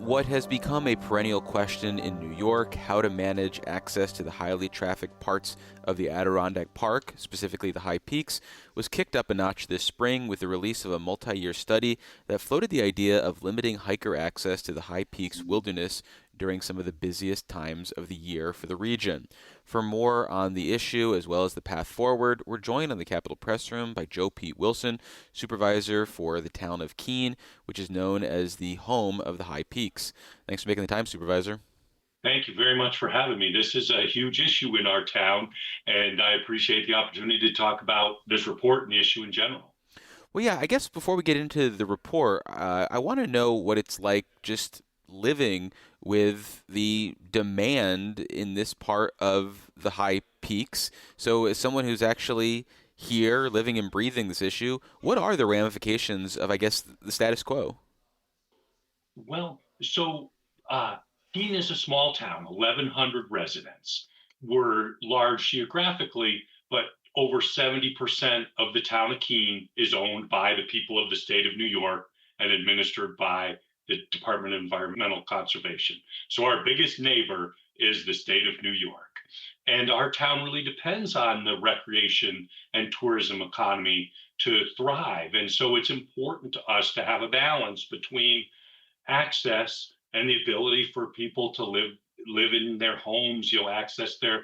What has become a perennial question in New York, how to manage access to the highly trafficked parts of the Adirondack Park, specifically the high peaks, was kicked up a notch this spring with the release of a multi-year study that floated the idea of limiting hiker access to the high peaks wilderness during some of the busiest times of the year for the region. For more on the issue, as well as the path forward, we're joined on the Capitol Press Room by Joe Pete Wilson, Supervisor for the town of Keene, which is known as the home of the high peaks. Thanks for making the time, Supervisor. Thank you very much for having me. This is a huge issue in our town, and I appreciate the opportunity to talk about this report and the issue in general. Well, yeah, I guess before we get into the report, I want to know what it's like just living with the demand in this part of the high peaks. So, as someone who's actually here, living and breathing this issue, what are the ramifications of, I guess, the status quo? Well, Keene is a small town, 1,100 residents. We're large geographically, but over 70% of the town of Keene is owned by the people of the state of New York and administered by the Department of Environmental Conservation. So our biggest neighbor is the state of New York. And our town really depends on the recreation and tourism economy to thrive. And so it's important to us to have a balance between access and the ability for people to live in their homes, access their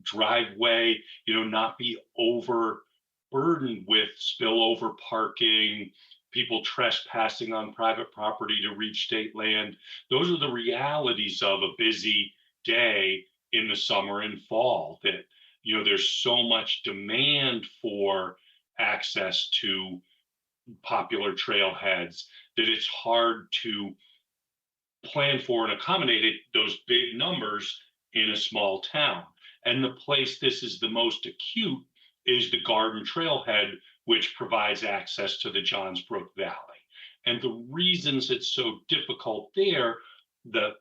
driveway, not be overburdened with spillover parking, people trespassing on private property to reach state land. Those are the realities of a busy day in the summer and fall, that there's so much demand for access to popular trailheads that it's hard to plan for and accommodate those big numbers in a small town. And the place this is the most acute is the Garden Trailhead, which provides access to the Johnsbrook Valley. And the reasons it's so difficult there, the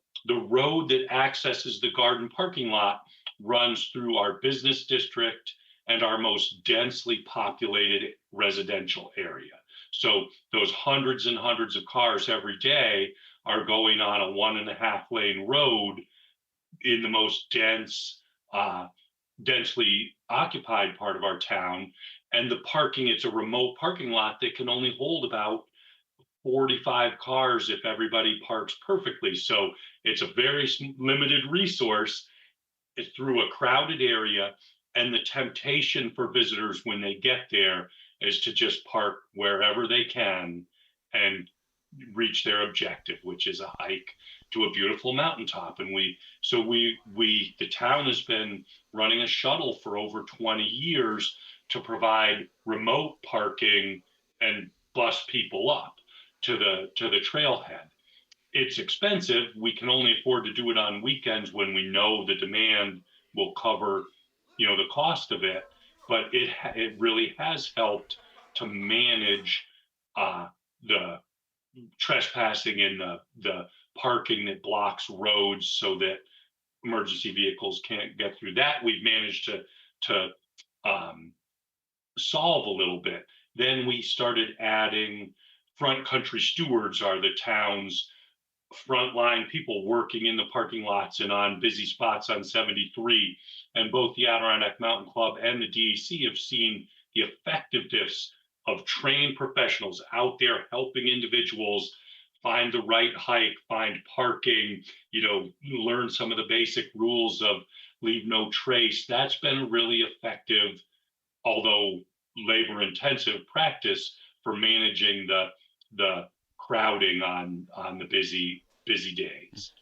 road that accesses the garden parking lot runs through our business district and our most densely populated residential area. So those hundreds and hundreds of cars every day are going on a 1.5 lane road in the most densely occupied part of our town. And the parking, it's a remote parking lot that can only hold about 45 cars if everybody parks perfectly. So it's a very limited resource. It's through a crowded area. And the temptation for visitors when they get there is to just park wherever they can and reach their objective, which is a hike to a beautiful mountaintop. And the town has been running a shuttle for over 20 years to provide remote parking and bus people up to the trailhead. It's expensive. We can only afford to do it on weekends when we know the demand will cover, the cost of it. But it really has helped to manage the trespassing and the parking that blocks roads so that emergency vehicles can't get through. That we've managed to solve a little bit. Then we started adding front country stewards, are the town's frontline people working in the parking lots and on busy spots on 73. And both the Adirondack Mountain Club and the DEC have seen the effectiveness of trained professionals out there helping individuals find the right hike, find parking, learn some of the basic rules of leave no trace. That's been really effective, although labor intensive practice for managing the crowding on the busy days.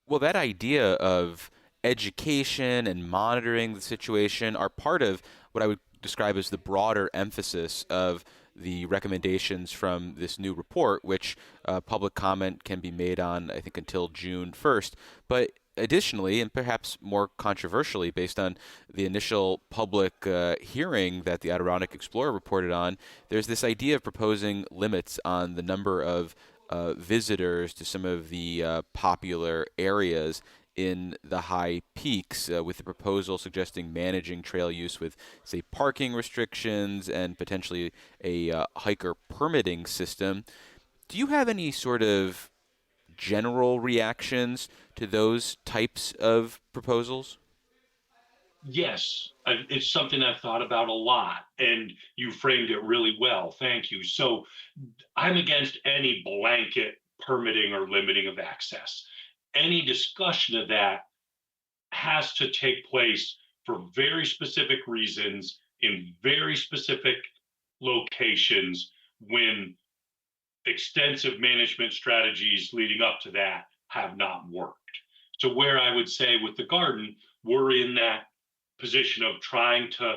Well, that idea of education and monitoring the situation are part of what I would describe as the broader emphasis of the recommendations from this new report, which public comment can be made on, I think, until June 1st. But additionally, and perhaps more controversially, based on the initial public hearing that the Adirondack Explorer reported on, there's this idea of proposing limits on the number of visitors to some of the popular areas in the high peaks, with the proposal suggesting managing trail use with, say, parking restrictions and potentially a hiker permitting system. Do you have any sort of general reactions to those types of proposals? Yes, it's something I've thought about a lot, and you framed it really well. Thank you. So I'm against any blanket permitting or limiting of access. Any discussion of that has to take place for very specific reasons in very specific locations when extensive management strategies leading up to that have not worked. So, where I would say with the garden, we're in that position of trying to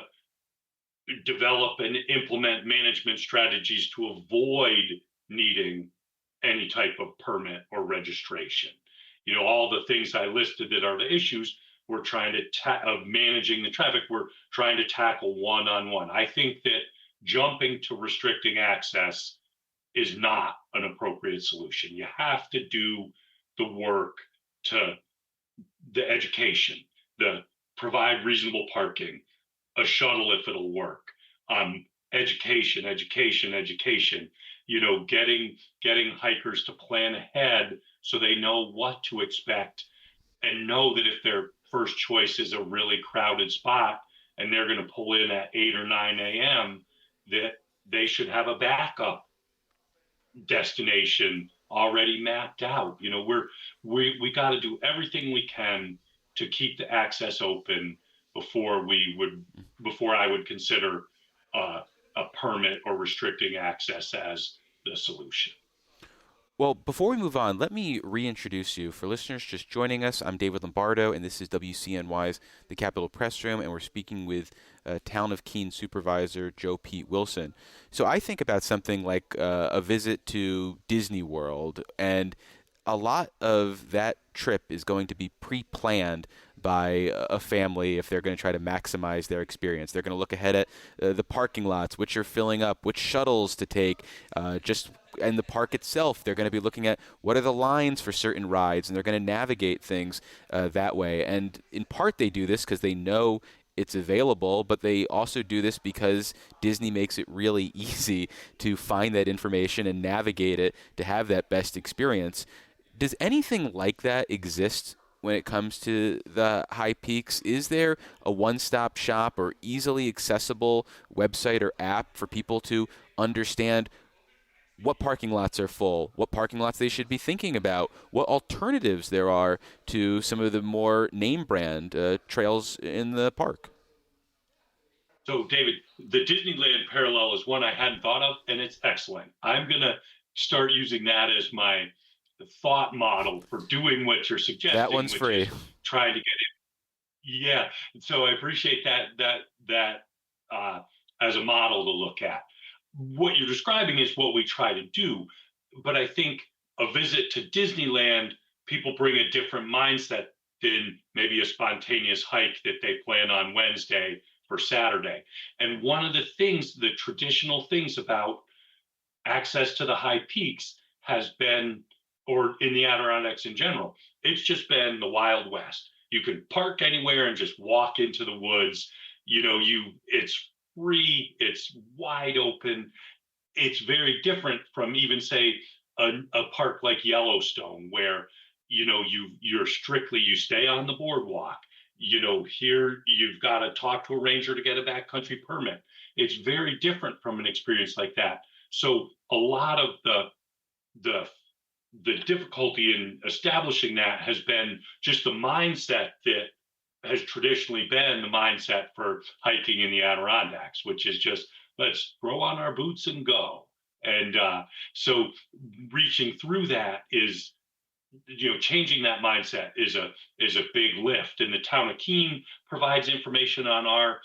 develop and implement management strategies to avoid needing any type of permit or registration. All the things I listed that are the issues we're trying to of managing the traffic, we're trying to tackle one on one. I think that jumping to restricting access is not an appropriate solution. You have to do the work to the education, the provide reasonable parking, a shuttle if it'll work. Education, education, education. Getting hikers to plan ahead so they know what to expect and know that if their first choice is a really crowded spot and they're going to pull in at 8 or 9 a.m., that they should have a backup destination already mapped out. We got to do everything we can to keep the access open before I would consider a permit or restricting access as the solution. Well, before we move on, let me reintroduce you. For listeners just joining us, I'm David Lombardo, and this is WCNY's The Capitol Press Room, and we're speaking with Town of Keene Supervisor Joe Pete Wilson. So I think about something like a visit to Disney World, and a lot of that trip is going to be pre-planned by a family if they're going to try to maximize their experience. They're going to look ahead at the parking lots, which are filling up, which shuttles to take, just in the park itself. They're going to be looking at what are the lines for certain rides, and they're going to navigate things that way. And in part, they do this because they know it's available, but they also do this because Disney makes it really easy to find that information and navigate it to have that best experience. Does anything like that exist when it comes to the high peaks? Is there a one-stop shop or easily accessible website or app for people to understand what parking lots are full, what parking lots they should be thinking about, what alternatives there are to some of the more name brand trails in the park? So, David, the Disneyland parallel is one I hadn't thought of, and it's excellent. I'm going to start using that as my thought model for doing what you're That suggesting, one's which free. is trying to get it. Yeah. So I appreciate that as a model to look at. What you're describing is what we try to do, but I think a visit to Disneyland, people bring a different mindset than maybe a spontaneous hike that they plan on Wednesday for Saturday. And one of the traditional things about access to the high peaks has been, or in the Adirondacks in general, it's just been the Wild West. You can park anywhere and just walk into the woods. It's free, it's wide open. It's very different from even say a park like Yellowstone, where you stay on the boardwalk. Here you've got to talk to a ranger to get a backcountry permit. It's very different from an experience like that. So a lot of the difficulty in establishing that has been just the mindset that has traditionally been the mindset for hiking in the Adirondacks, which is just let's throw on our boots and go. And so reaching through that is, changing that mindset is a big lift. And the town of Keene provides information on our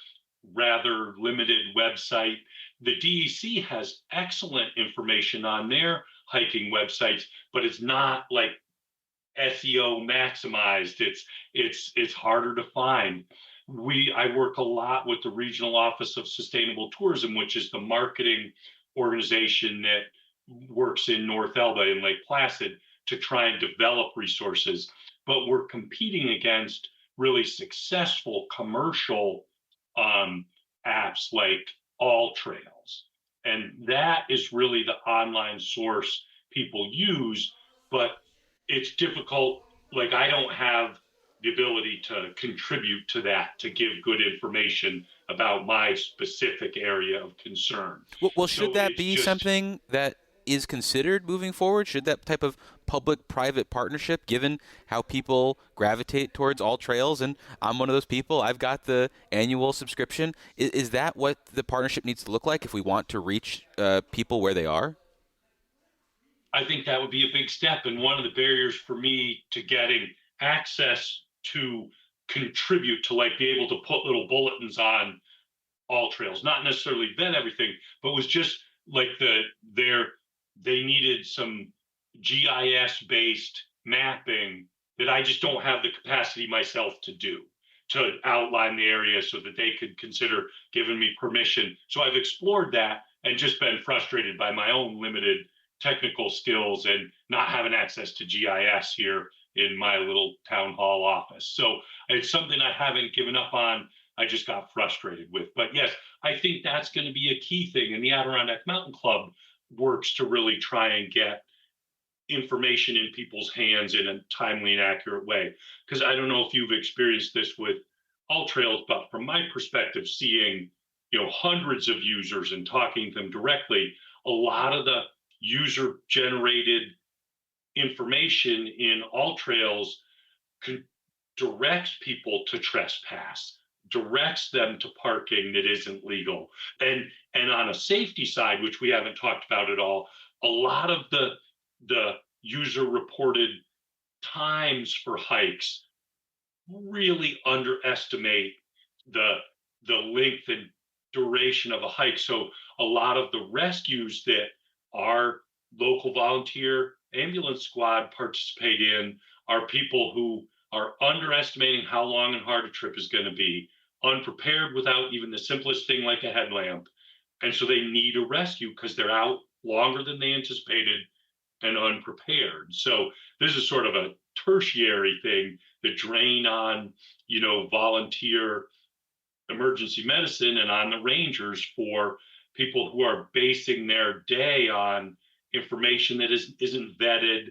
rather limited website. The DEC has excellent information on their hiking websites, but it's not like SEO maximized. It's harder to find. I work a lot with the Regional Office of Sustainable Tourism, which is the marketing organization that works in North Elba and Lake Placid to try and develop resources. But we're competing against really successful commercial apps like All Trails. And that is really the online source people use. But it's difficult. Like, I don't have the ability to contribute to that, to give good information about my specific area of concern. Well, should So that it's be just, something that is considered moving forward? Should that type of public-private partnership, given how people gravitate towards all trails, and I'm one of those people, I've got the annual subscription, is that what the partnership needs to look like if we want to reach people where they are? I think that would be a big step. And one of the barriers for me to getting access to contribute to, like, be able to put little bulletins on all trails, not necessarily vet everything, but was just like their they needed some GIS based mapping that I just don't have the capacity myself to do, to outline the area so that they could consider giving me permission. So I've explored that and just been frustrated by my own limited technical skills and not having access to GIS here in my little town hall office. So it's something I haven't given up on. I just got frustrated with. But yes, I think that's going to be a key thing. And the Adirondack Mountain Club works to really try and get information in people's hands in a timely and accurate way. Because I don't know if you've experienced this with all trails, but from my perspective, seeing hundreds of users and talking to them directly, a lot of the user generated information in all trails directs people to trespass, directs them to parking that isn't legal. And on a safety side, which we haven't talked about at all, a lot of the user reported times for hikes really underestimate the length and duration of a hike. So a lot of the rescues that our local volunteer ambulance squad participate in are people who are underestimating how long and hard a trip is going to be, unprepared without even the simplest thing like a headlamp. And so they need a rescue because they're out longer than they anticipated and unprepared. So this is sort of a tertiary thing, the drain on, volunteer emergency medicine and on the rangers for people who are basing their day on information that isn't vetted,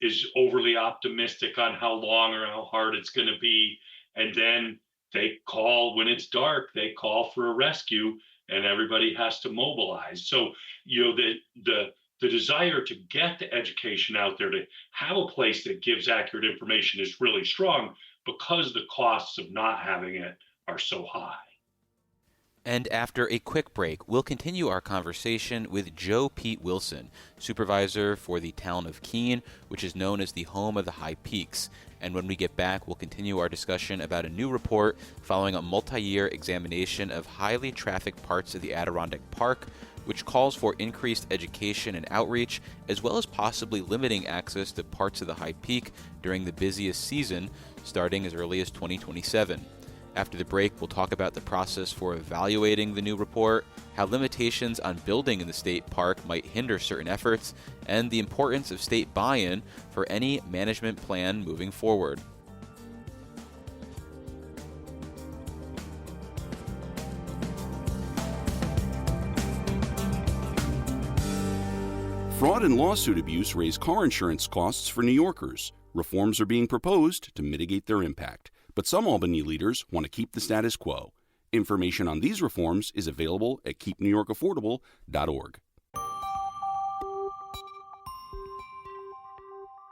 is overly optimistic on how long or how hard it's going to be. And then they call when it's dark, they call for a rescue and everybody has to mobilize. So, the desire to get the education out there, to have a place that gives accurate information is really strong because the costs of not having it are so high. And after a quick break, we'll continue our conversation with Joe Pete Wilson, supervisor for the town of Keene, which is known as the home of the high peaks. And when we get back, we'll continue our discussion about a new report following a multi-year examination of highly trafficked parts of the Adirondack Park, which calls for increased education and outreach, as well as possibly limiting access to parts of the high peak during the busiest season, starting as early as 2027. After the break, we'll talk about the process for evaluating the new report, how limitations on building in the state park might hinder certain efforts, and the importance of state buy-in for any management plan moving forward. Fraud and lawsuit abuse raise car insurance costs for New Yorkers. Reforms are being proposed to mitigate their impact, but some Albany leaders want to keep the status quo. Information on these reforms is available at keepnewyorkaffordable.org.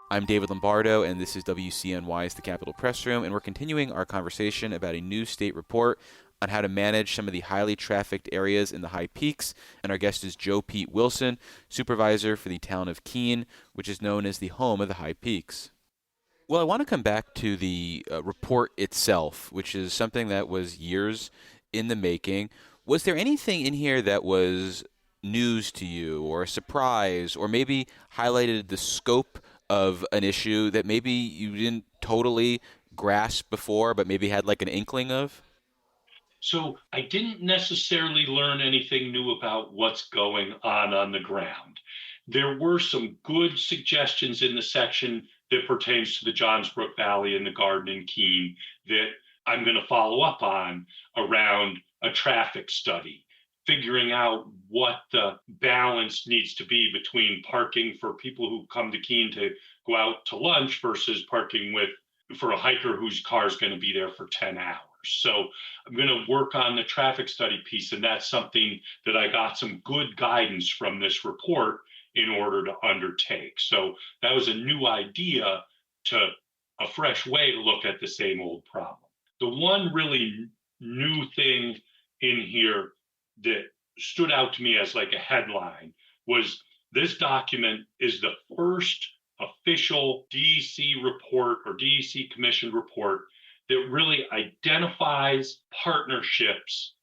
I'm David Lombardo, and this is WCNY's The Capitol Press Room, and we're continuing our conversation about a new state report on how to manage some of the highly trafficked areas in the high peaks. And our guest is Joe Pete Wilson, supervisor for the town of Keene, which is known as the home of the high peaks. Well, I want to come back to the report itself, which is something that was years in the making. Was there anything in here that was news to you or a surprise or maybe highlighted the scope of an issue that maybe you didn't totally grasp before but maybe had like an inkling of? So I didn't necessarily learn anything new about what's going on the ground. There were some good suggestions in the section that pertains to the Johnsbrook Valley and the Garden in Keene that I'm going to follow up on around a traffic study, figuring out what the balance needs to be between parking for people who come to Keene to go out to lunch versus parking for a hiker whose car is going to be there for 10 hours. So I'm going to work on the traffic study piece, and that's something that I got some good guidance from this report in order to undertake. So that was a new idea, to a fresh way to look at the same old problem. The one really new thing in here that stood out to me as like a headline was this document is the first official DEC report or DEC commissioned report that really identifies partnerships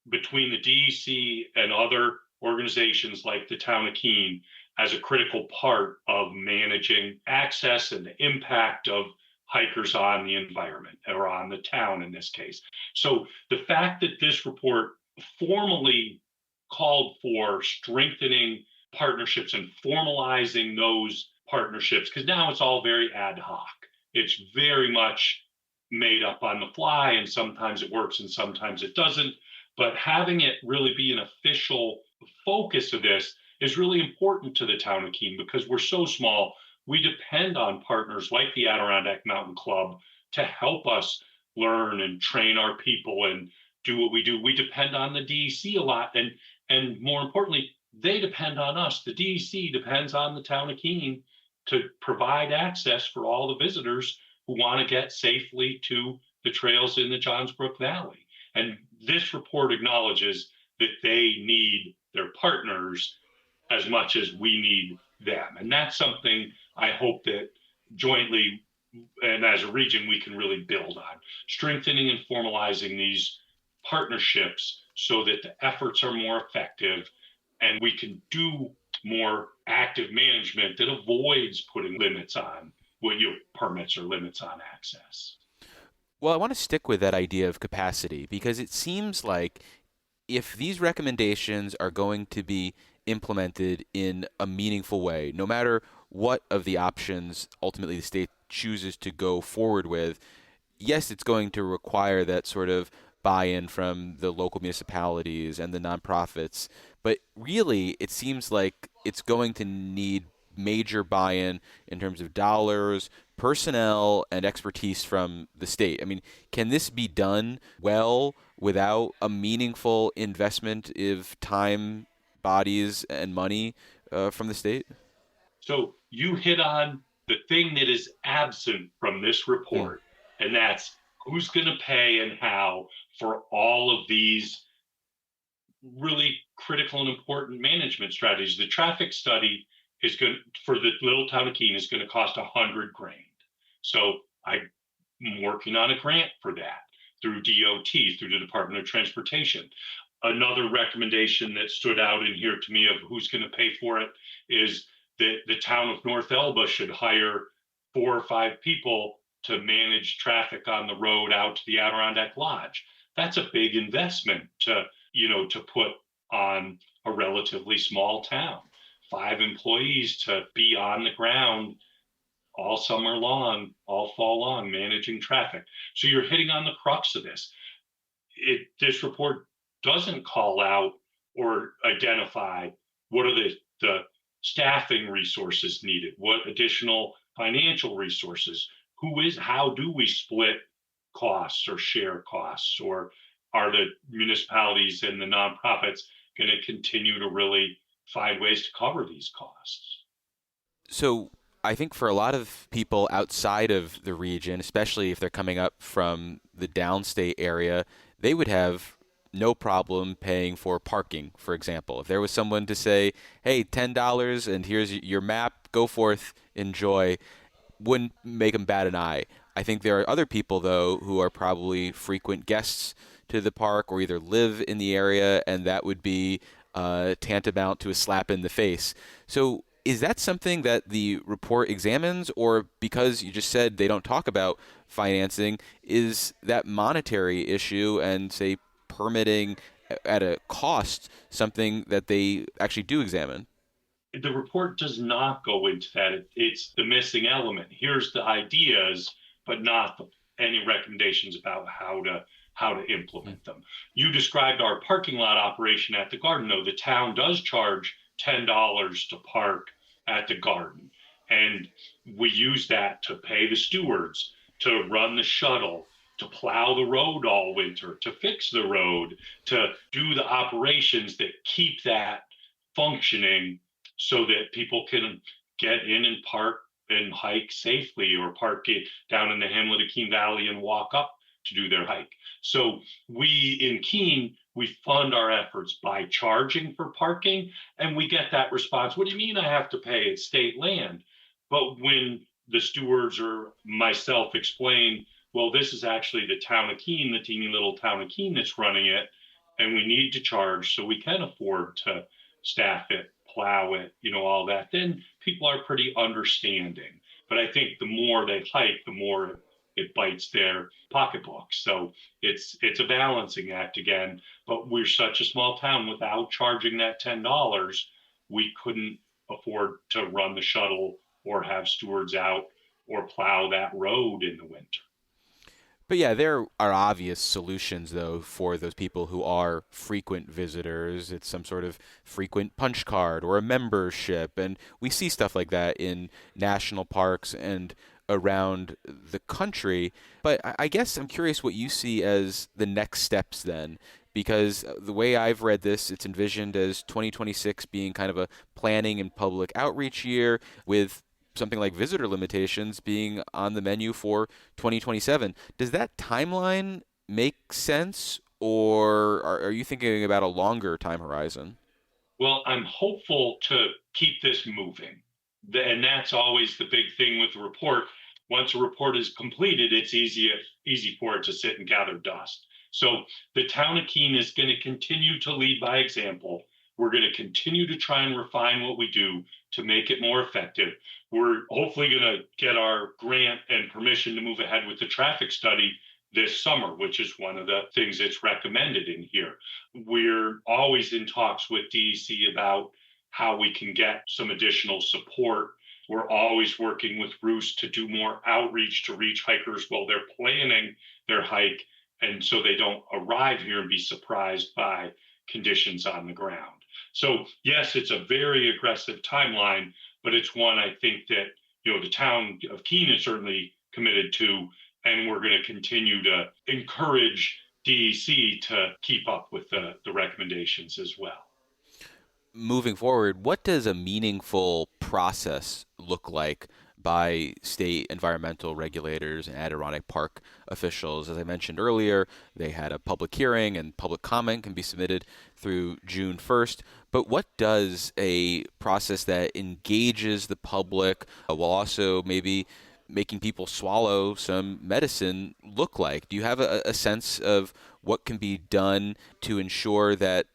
between the DEC and other organizations like the town of Keene as a critical part of managing access and the impact of hikers on the environment, or on the town in this case. So the fact that this report formally called for strengthening partnerships and formalizing those partnerships, because now it's all very ad hoc. It's very much made up on the fly, and sometimes it works and sometimes it doesn't. But having it really be an official focus of this is really important to the town of Keene, because we're so small. We depend on partners like the Adirondack Mountain Club to help us learn and train our people and do what we do. We depend on the DEC a lot, and more importantly, they depend on us. The DEC depends on the town of Keene to provide access for all the visitors who want to get safely to the trails in the Johnsbrook Valley. And this report acknowledges that they need their partners as much as we need them. And that's something I hope that jointly and as a region we can really build on, strengthening and formalizing these partnerships so that the efforts are more effective and we can do more active management that avoids putting limits on permits or limits on access. Well, I want to stick with that idea of capacity, because it seems like if these recommendations are going to be implemented in a meaningful way, no matter what of the options ultimately the state chooses to go forward with, yes, it's going to require that sort of buy-in from the local municipalities and the nonprofits, but really it seems like it's going to need major buy-in in terms of dollars, personnel, and expertise from the state. I mean, can this be done well without a meaningful investment of time, bodies, and money from the state? So you hit on the thing that is absent from this report, and that's who's going to pay and how for all of these really critical and important management strategies. The traffic study is going for the little town of Keene is going to cost $100,000. So I'm working on a grant for that through DOT, through the Department of Transportation. Another recommendation that stood out in here to me of who's going to pay for it is that the town of North Elba should hire 4 or 5 people to manage traffic on the road out to the Adirondack Lodge. That's a big investment to put on a relatively small town. 5 employees to be on the ground all summer long, all fall long, managing traffic. So you're hitting on the crux of this. This report doesn't call out or identify what are the staffing resources needed, what additional financial resources, how do we split costs or share costs, or are the municipalities and the nonprofits going to continue to really find ways to cover these costs? So I think for a lot of people outside of the region, especially if they're coming up from the downstate area, they would have no problem paying for parking, for example. If there was someone to say, hey, $10 and here's your map, go forth, enjoy, wouldn't make them bat an eye. I think there are other people, though, who are probably frequent guests to the park or either live in the area, and that would be tantamount to a slap in the face. So is that something that the report examines, or because you just said they don't talk about financing, is that monetary issue and, say, permitting at a cost something that they actually do examine? The report does not go into that. It's the missing element. Here's the ideas, but not any recommendations about how to how to implement them. You described our parking lot operation at the garden, though. The town does charge $10 to park at the garden. And we use that to pay the stewards, to run the shuttle, to plow the road all winter, to fix the road, to do the operations that keep that functioning so that people can get in and park and hike safely, or park it down in the hamlet of Keene Valley and walk up to do their hike. So we in Keene, we fund our efforts by charging for parking, and we get that response. What do you mean I have to pay? It's state land. But when the stewards or myself explain, well, this is actually the town of Keene, the teeny little town of Keene that's running it, and we need to charge so we can afford to staff it, plow it, all that, then people are pretty understanding. But I think the more they hike, the more it bites their pocketbooks. So it's a balancing act again. But we're such a small town, without charging that $10, we couldn't afford to run the shuttle or have stewards out or plow that road in the winter. But yeah, there are obvious solutions, though, for those people who are frequent visitors. It's some sort of frequent punch card or a membership. And we see stuff like that in national parks and around the country. But I guess I'm curious what you see as the next steps then. Because the way I've read this, it's envisioned as 2026 being kind of a planning and public outreach year, with something like visitor limitations being on the menu for 2027. Does that timeline make sense, or are you thinking about a longer time horizon? Well, I'm hopeful to keep this moving. And that's always the big thing with the report. Once a report is completed, it's easy for it to sit and gather dust. So the town of Keene is going to continue to lead by example. We're going to continue to try and refine what we do to make it more effective. We're hopefully going to get our grant and permission to move ahead with the traffic study this summer, which is one of the things that's recommended in here. We're always in talks with DEC about how we can get some additional support. We're always working with Roost to do more outreach to reach hikers while they're planning their hike, and so they don't arrive here and be surprised by conditions on the ground. So yes, it's a very aggressive timeline, but it's one I think that the town of Keene is certainly committed to, and we're going to continue to encourage DEC to keep up with the recommendations as well. Moving forward, what does a meaningful process look like by state environmental regulators and Adirondack Park officials? As I mentioned earlier, they had a public hearing, and public comment can be submitted through June 1st. But what does a process that engages the public while also maybe making people swallow some medicine look like? Do you have a sense of what can be done to ensure that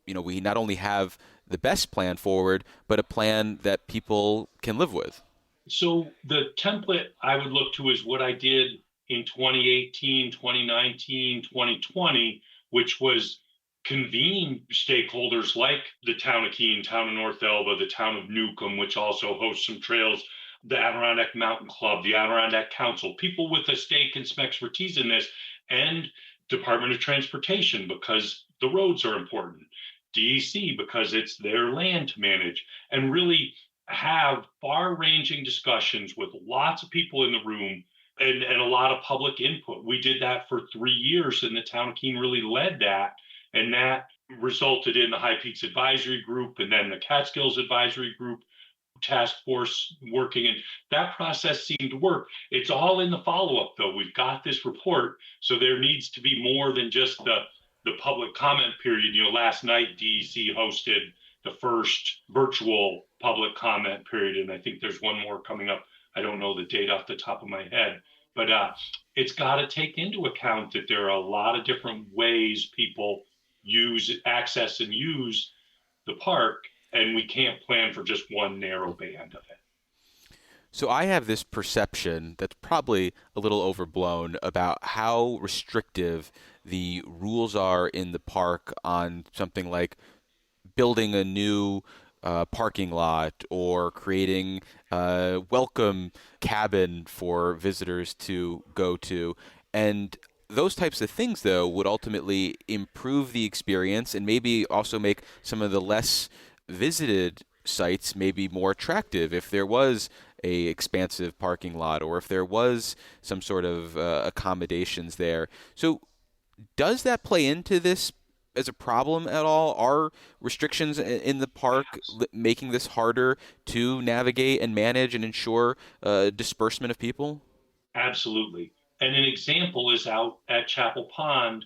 we not only have the best plan forward, but a plan that people can live with? So the template I would look to is what I did in 2018, 2019, 2020, which was convene stakeholders like the town of Keene, town of North Elba, the town of Newcomb, which also hosts some trails, the Adirondack Mountain Club, the Adirondack Council, people with a stake and some expertise in this, and Department of Transportation, because the roads are important, DEC, because it's their land to manage, and really have far-ranging discussions with lots of people in the room and a lot of public input. We did that for 3 years, and the town of Keene really led that, and that resulted in the High Peaks Advisory Group and then the Catskills Advisory Group task force working, and that process seemed to work. It's all in the follow-up, though. We've got this report, so there needs to be more than just the public comment period. Last night DEC hosted the first virtual public comment period, and I think there's one more coming up. I don't know the date off the top of my head, but it's got to take into account that there are a lot of different ways people access and use the park, and we can't plan for just one narrow band of it. So I have this perception that's probably a little overblown about how restrictive the rules are in the park on something like building a new parking lot or creating a welcome cabin for visitors to go to. And those types of things, though, would ultimately improve the experience and maybe also make some of the less visited sites maybe more attractive if there was a expansive parking lot or if there was some sort of accommodations there. So does that play into this as a problem at all? Are restrictions in the park making this harder to navigate and manage and ensure disbursement of people? Absolutely. And an example is out at Chapel Pond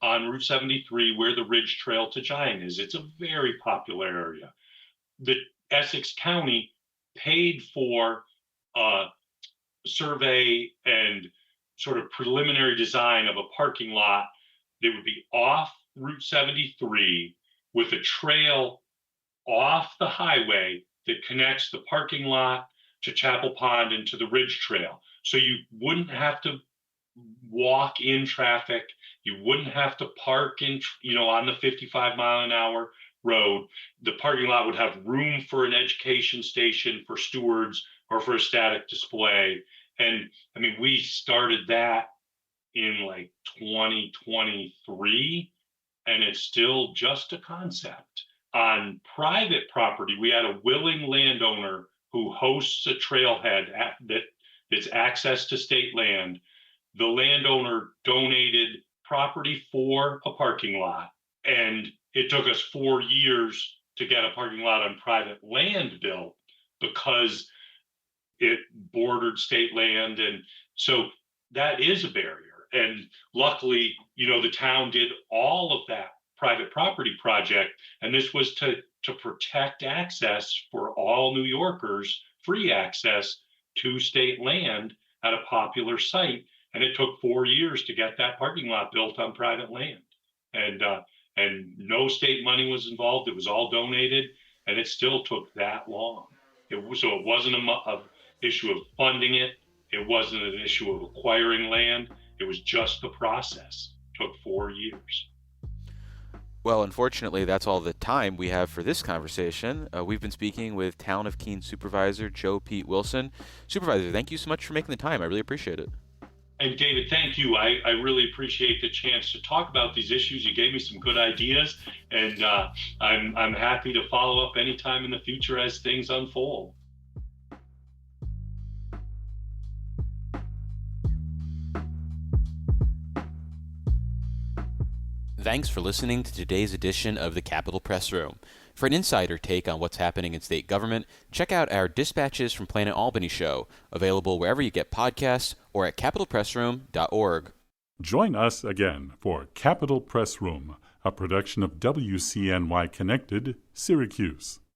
on Route 73, where the Ridge Trail to Giant is. It's a very popular area. The Essex County paid for a survey and sort of preliminary design of a parking lot that would be off Route 73 with a trail off the highway that connects the parking lot to Chapel Pond and to the Ridge Trail. So you wouldn't have to walk in traffic. You wouldn't have to park on the 55-mile-an-hour road. The parking lot would have room for an education station for stewards or for a static display. And I mean, we started that in like 2023, and it's still just a concept. On private property, we had a willing landowner who hosts a trailhead that's access to state land. The landowner donated property for a parking lot, and it took us 4 years to get a parking lot on private land built because it bordered state land. And so that is a barrier. And luckily, the town did all of that private property project. And this was to protect access for all New Yorkers, free access to state land at a popular site. And it took 4 years to get that parking lot built on private land. And no state money was involved. It was all donated, and it still took that long. So it wasn't a issue of funding it. It wasn't an issue of acquiring land. It was just the process. It took 4 years. Well, unfortunately, that's all the time we have for this conversation. We've been speaking with Town of Keene Supervisor Joe Pete Wilson. Supervisor, thank you so much for making the time. I really appreciate it. And David, thank you. I really appreciate the chance to talk about these issues. You gave me some good ideas, and I'm happy to follow up anytime in the future as things unfold. Thanks for listening to today's edition of the Capitol Press Room. For an insider take on what's happening in state government, check out our Dispatches from Planet Albany show, available wherever you get podcasts or at capitolpressroom.org. Join us again for Capitol Press Room, a production of WCNY Connected, Syracuse.